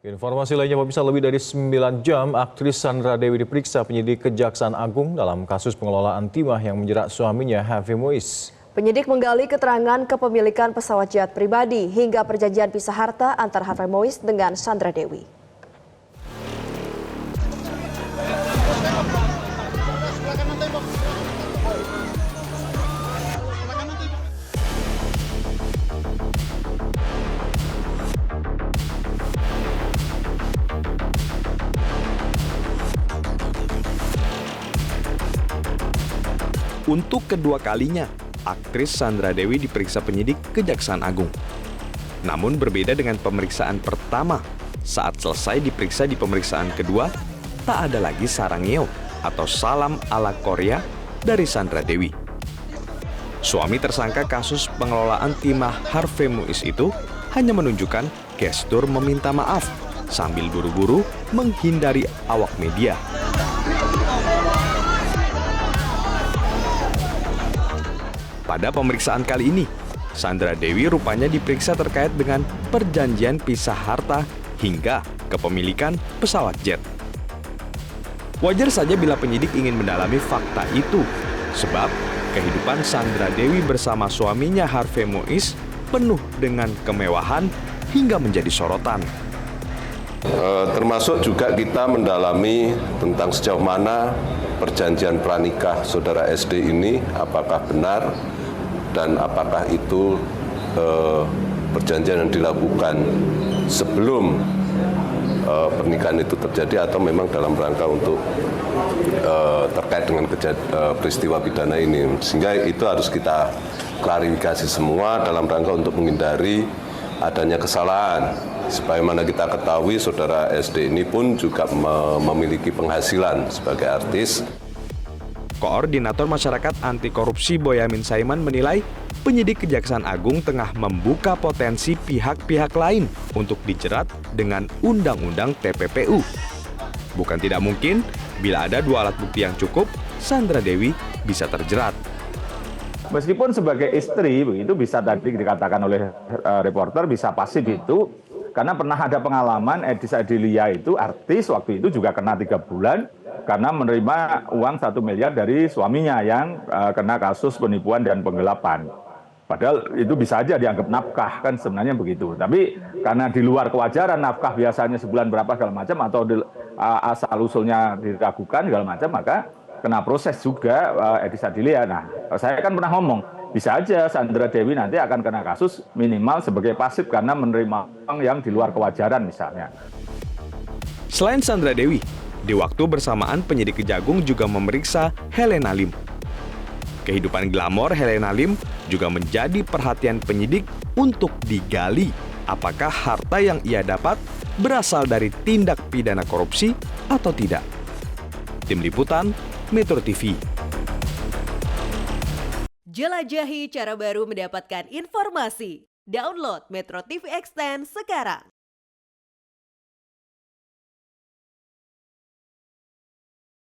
Informasi lainnya, pemirsa, lebih dari 9 jam aktris Sandra Dewi diperiksa penyidik Kejaksaan Agung dalam kasus pengelolaan timah yang menjerat suaminya Harvey Moise. Penyidik menggali keterangan kepemilikan pesawat jet pribadi hingga perjanjian pisah harta antara Harvey Moise dengan Sandra Dewi. Untuk kedua kalinya, aktris Sandra Dewi diperiksa penyidik Kejaksaan Agung. Namun berbeda dengan pemeriksaan pertama, saat selesai diperiksa di pemeriksaan kedua, tak ada lagi sarangeo atau salam ala Korea dari Sandra Dewi. Suami tersangka kasus pengelolaan timah Harvey Moise itu hanya menunjukkan gestur meminta maaf sambil buru-buru menghindari awak media. Pada pemeriksaan kali ini, Sandra Dewi rupanya diperiksa terkait dengan perjanjian pisah harta hingga kepemilikan pesawat jet. Wajar saja bila penyidik ingin mendalami fakta itu, sebab kehidupan Sandra Dewi bersama suaminya Harvey Moise penuh dengan kemewahan hingga menjadi sorotan. Termasuk juga kita mendalami tentang sejauh mana perjanjian pranikah saudara SD ini, apakah benar dan apakah itu perjanjian yang dilakukan sebelum pernikahan itu terjadi atau memang dalam rangka untuk terkait dengan peristiwa pidana ini. Sehingga itu harus kita klarifikasi semua dalam rangka untuk menghindari adanya kesalahan. Sebagaimana kita ketahui, saudara SD ini pun juga memiliki penghasilan sebagai artis. Koordinator Masyarakat Anti Korupsi Boyamin Saiman menilai penyidik Kejaksaan Agung tengah membuka potensi pihak-pihak lain untuk dijerat dengan Undang-Undang TPPU. Bukan tidak mungkin, bila ada dua alat bukti yang cukup, Sandra Dewi bisa terjerat. Meskipun sebagai istri, begitu bisa tadi dikatakan oleh reporter, bisa pasif itu, karena pernah ada pengalaman Edis Adilia itu, artis waktu itu juga kena 3 bulan, karena menerima uang 1 miliar dari suaminya yang kena kasus penipuan dan penggelapan. Padahal itu bisa aja dianggap nafkah, kan sebenarnya begitu. Tapi karena di luar kewajaran nafkah biasanya sebulan berapa segala macam, atau asal-usulnya diragukan segala macam, maka kena proses juga Edis Adilia. Nah, saya kan pernah ngomong, bisa aja Sandra Dewi nanti akan kena kasus minimal sebagai pasif karena menerima uang yang di luar kewajaran misalnya. Selain Sandra Dewi, di waktu bersamaan penyidik Kejagung juga memeriksa Helena Lim. Kehidupan glamor Helena Lim juga menjadi perhatian penyidik untuk digali apakah harta yang ia dapat berasal dari tindak pidana korupsi atau tidak. Tim Liputan, Metro TV. Jelajahi cara baru mendapatkan informasi. Download Metro TV Extend sekarang.